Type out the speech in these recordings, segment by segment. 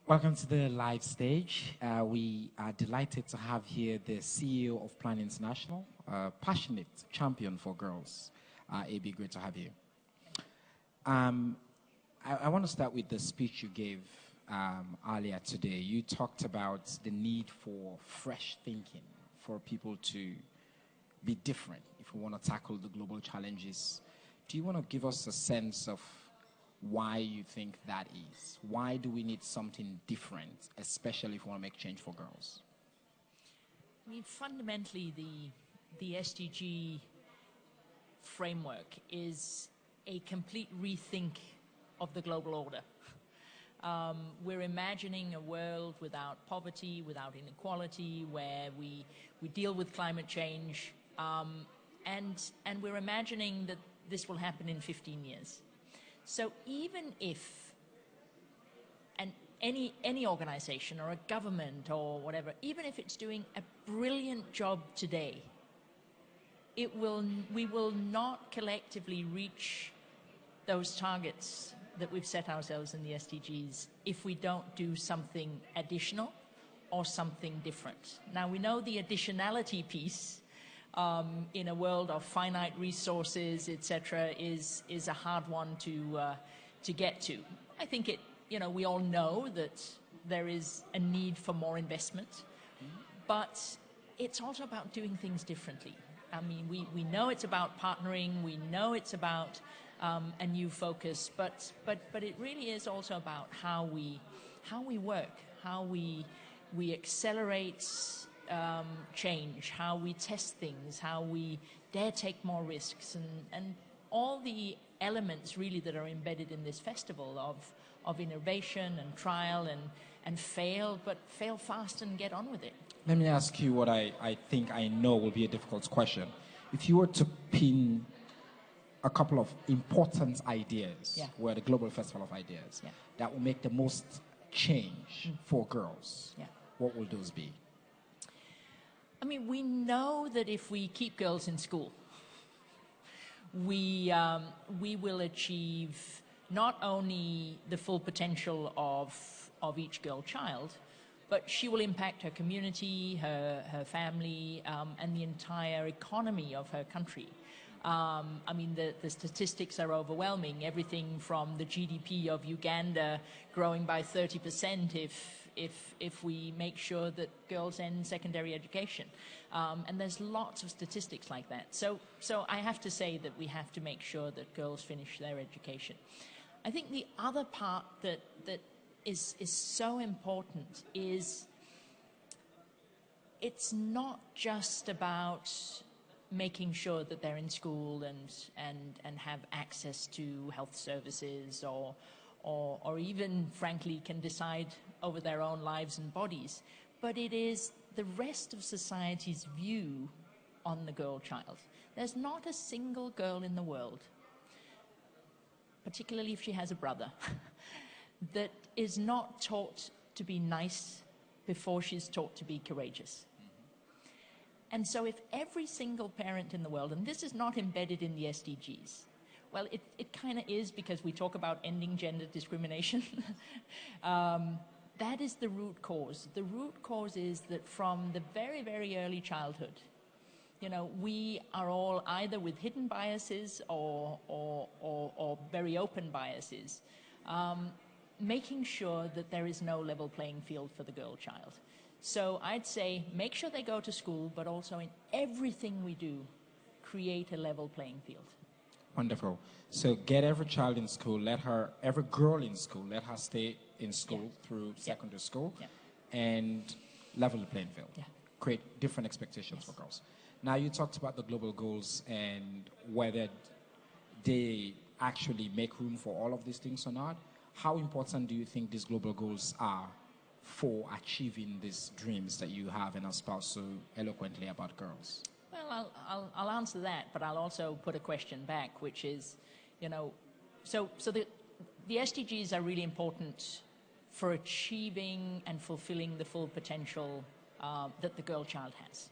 Welcome to the live stage. We are delighted to have here the CEO of Plan International, passionate champion for girls. AB, great to have you. I want to start with the speech you gave earlier today. You talked about the need for fresh thinking, for people to be different if we want to tackle the global challenges. Do you want to give us a sense of why you think that is? Why do we need something different, especially if we want to make change for girls? I mean, fundamentally, the SDG framework is a complete rethink of the global order. We're imagining a world without poverty, without inequality, where we deal with climate change, and we're imagining that this will happen in 15 years. So even if any organization or a government or whatever, even if it's doing a brilliant job today, we will not collectively reach those targets that we've set ourselves in the SDGs if we don't do something additional or something different. Now, we know the additionality piece in a world of finite resources, etc., is a hard one to get to. I think we all know that there is a need for more investment, but it's also about doing things differently. I mean, we know it's about partnering, we know it's about a new focus, but it really is also about how we work, how we accelerate change, how we test things, how we dare take more risks, and all the elements really that are embedded in this festival of innovation and trial and fail, but fail fast and get on with it. Let me ask you what I think I know will be a difficult question. If you were to pin a couple of important ideas, we're the Global Festival of Ideas, that will make the most change for girls, what will those be? I mean, we know that if we keep girls in school, we will achieve not only the full potential of each girl child, but she will impact her community, her family, and the entire economy of her country. I mean, the statistics are overwhelming. Everything from the GDP of Uganda growing by 30% if we make sure that girls end secondary education. And there's lots of statistics like that. So I have to say that we have to make sure that girls finish their education. I think the other part that is so important is it's not just about making sure that they're in school and have access to health services or even, frankly, can decide over their own lives and bodies. But it is the rest of society's view on the girl child. There's not a single girl in the world, particularly if she has a brother, that is not taught to be nice before she's taught to be courageous. And so if every single parent in the world, and this is not embedded in the SDGs, well, it kind of is because we talk about ending gender discrimination. That is the root cause. The root cause is that from the very, very early childhood, we are all either with hidden biases or very open biases, making sure that there is no level playing field for the girl child. So I'd say make sure they go to school, but also in everything we do, create a level playing field. Wonderful. So get every child in school, every girl in school, let her stay in school through secondary school, and level the playing field. Create different expectations for girls. Now, you talked about the global goals and whether they actually make room for all of these things or not. How important do you think these global goals are for achieving these dreams that you have and espouse so eloquently about girls? Well, I'll answer that, but I'll also put a question back, which is, so the SDGs are really important for achieving and fulfilling the full potential that the girl child has.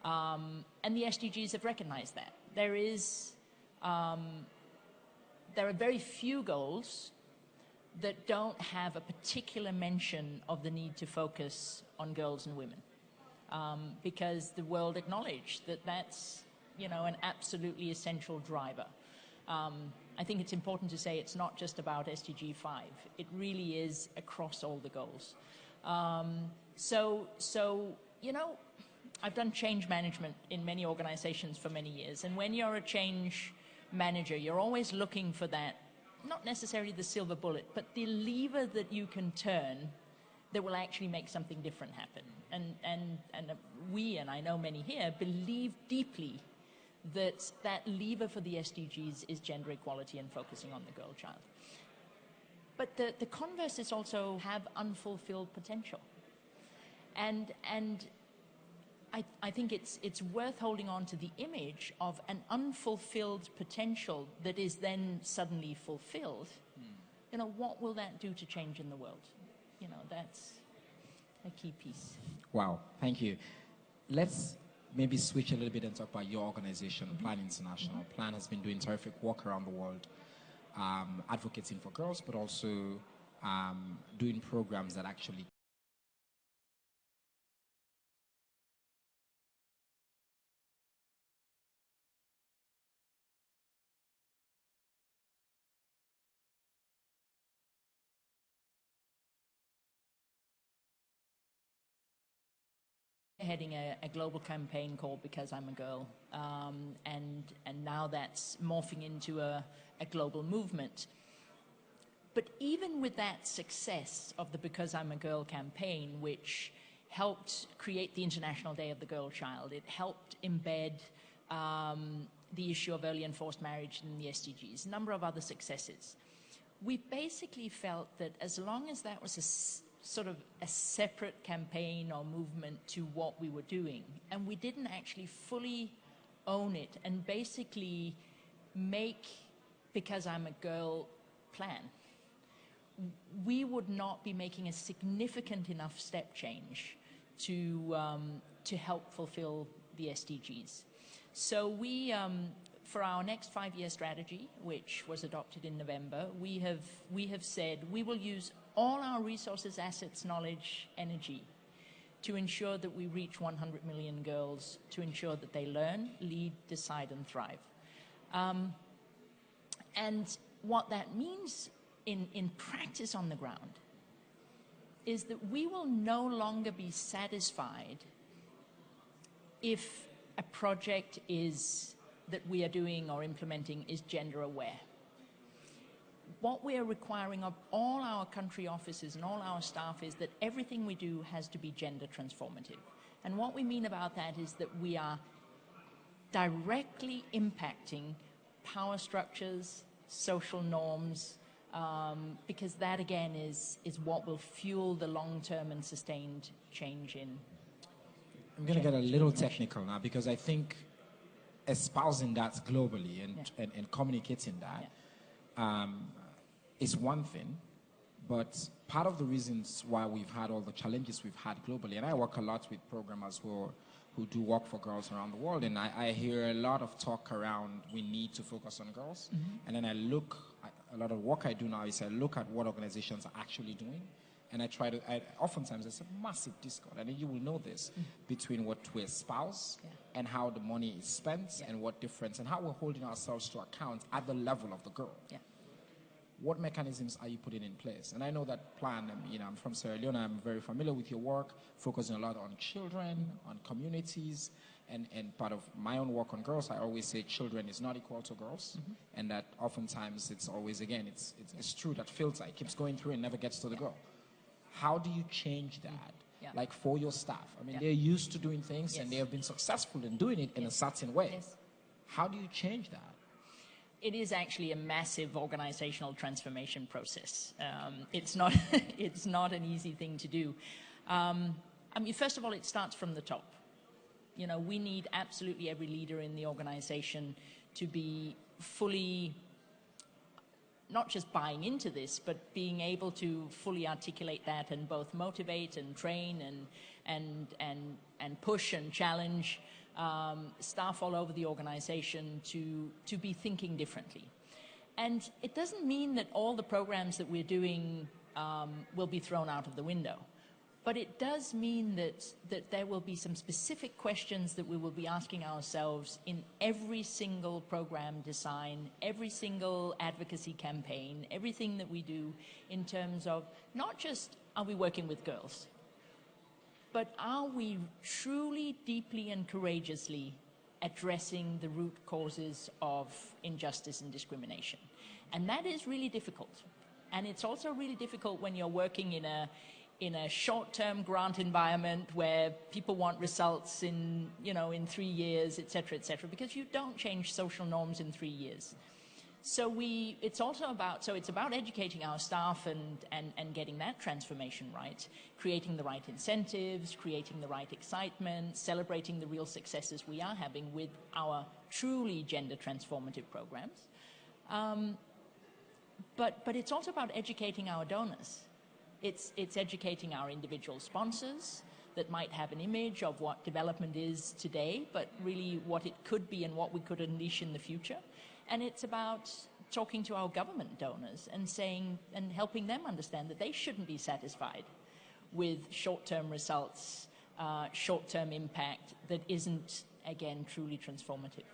And the SDGs have recognized that. There are very few goals that don't have a particular mention of the need to focus on girls and women, because the world acknowledged that that's, you know, an absolutely essential driver. I think it's important to say it's not just about SDG 5. It really is across all the goals. So, you know, I've done change management in many organizations for many years, and when you're a change manager, you're always looking for that, not necessarily the silver bullet, but the lever that you can turn that will actually make something different happen. And we, and I know many here, believe deeply that that lever for the SDGs is gender equality and focusing on the girl child. But the converse is also have unfulfilled potential. And I think it's worth holding on to the image of an unfulfilled potential that is then suddenly fulfilled. You know, what will that do to change in the world? You know, that's a key piece. Wow, thank you. Let's maybe switch a little bit and talk about your organization, Plan International. Plan has been doing terrific work around the world, advocating for girls, but also doing programs that actually heading a global campaign called Because I'm a Girl, and now that's morphing into a global movement. But even with that success of the Because I'm a Girl campaign, which helped create the International Day of the Girl Child, it helped embed the issue of early and forced marriage in the SDGs, a number of other successes. We basically felt that as long as that was sort of a separate campaign or movement to what we were doing, and we didn't actually fully own it and basically make Because I'm a Girl plan, we would not be making a significant enough step change to help fulfill the SDGs. So we, for our next 5-year strategy, which was adopted in November, we have said we will use all our resources, assets, knowledge, energy to ensure that we reach 100 million girls, to ensure that they learn, lead, decide, and thrive. And what that means in practice on the ground is that we will no longer be satisfied if a project that we are doing or implementing is gender aware. What we are requiring of all our country offices and all our staff is that everything we do has to be gender transformative. And what we mean about that is that we are directly impacting power structures, social norms, because that again is what will fuel the long-term and sustained change in. I'm going to get a little technical now, because I think espousing that globally and communicating that is one thing, but part of the reasons why we've had all the challenges we've had globally, and I work a lot with programmers who do work for girls around the world, and I hear a lot of talk around we need to focus on girls, and then a lot of work I do now is I look at what organizations are actually doing, and oftentimes there's a massive discord, and you will know this, between what we espouse and how the money is spent and what difference, and how we're holding ourselves to account at the level of the girl. What mechanisms are you putting in place? And I know that Plan, I'm from Sierra Leone, I'm very familiar with your work, focusing a lot on children, on communities, and part of my own work on girls, I always say children is not equal to girls, and that oftentimes it's always, again, it's true, that filter, it keeps going through and never gets to the girl. How do you change that? Like for your staff? I mean, they're used to doing things and they have been successful in doing it in a certain way. How do you change that? It is actually a massive organizational transformation process. It's not an easy thing to do. I mean, first of all, it starts from the top. You know, we need absolutely every leader in the organization to be fully, not just buying into this, but being able to fully articulate that and both motivate and train and push and challenge staff all over the organization to be thinking differently. And it doesn't mean that all the programs that we're doing will be thrown out of the window. But it does mean that there will be some specific questions that we will be asking ourselves in every single program design, every single advocacy campaign, everything that we do in terms of not just are we working with girls, but are we truly, deeply and courageously addressing the root causes of injustice and discrimination. And that is really difficult. And it's also really difficult when you're working in a short-term grant environment where people want results in 3 years, et cetera, because you don't change social norms in 3 years. So it's about educating our staff and getting that transformation right, creating the right incentives, creating the right excitement, celebrating the real successes we are having with our truly gender transformative programs. But it's also about educating our donors. It's educating our individual sponsors that might have an image of what development is today, but really what it could be and what we could unleash in the future. And it's about talking to our government donors and saying and helping them understand that they shouldn't be satisfied with short-term results, short-term impact that isn't, again, truly transformative.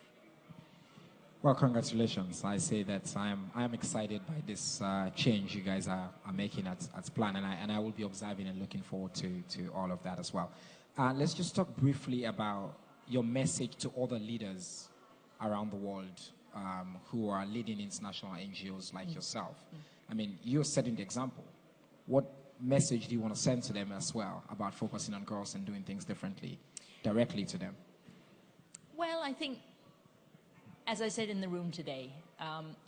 Well, congratulations. I say that I am excited by this change you guys are making as planned, and I will be observing and looking forward to all of that as well. Let's just talk briefly about your message to other leaders around the world who are leading international NGOs like yourself. I mean, you're setting the example. What message do you want to send to them as well about focusing on girls and doing things differently, directly to them? Well, I think, as I said in the room today,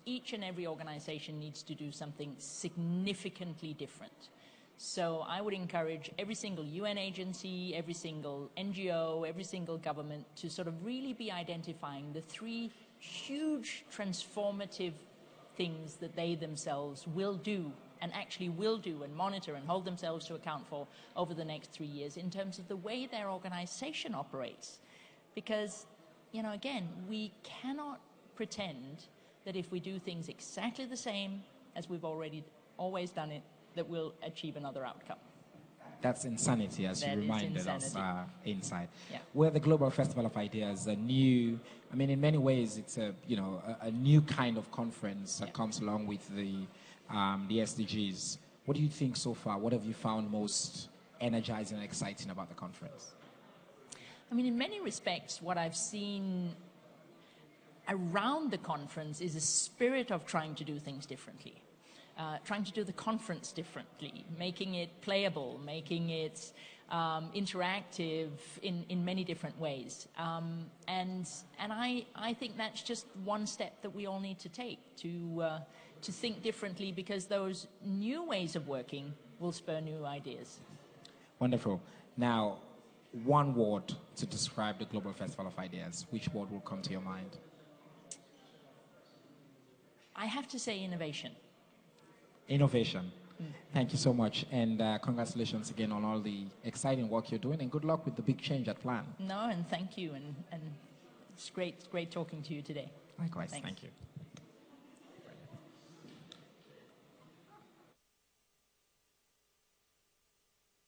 each and every organization needs to do something significantly different. So I would encourage every single UN agency, every single NGO, every single government to sort of really be identifying the 3 huge transformative things that they themselves will do and actually will do and monitor and hold themselves to account for over the next 3 years in terms of the way their organization operates. Because, again, we cannot pretend that if we do things exactly the same as we've always done it, that we'll achieve another outcome. That's insanity, as you reminded us inside. Yeah. We're the Global Festival of Ideas, in many ways, it's a new kind of conference that comes along with the SDGs. What do you think so far? What have you found most energizing and exciting about the conference? In many respects, what I've seen around the conference is a spirit of trying to do things differently. Trying to do the conference differently, making it playable, making it interactive in many different ways. And I think that's just one step that we all need to take to think differently, because those new ways of working will spur new ideas. Wonderful. Now, one word to describe the Global Festival of Ideas. Which word will come to your mind? I have to say innovation. Innovation. Thank you so much, and congratulations again on all the exciting work you're doing, and good luck with the big change at plan. No, and thank you, and it's great talking to you today. Likewise. Thanks. Thank you.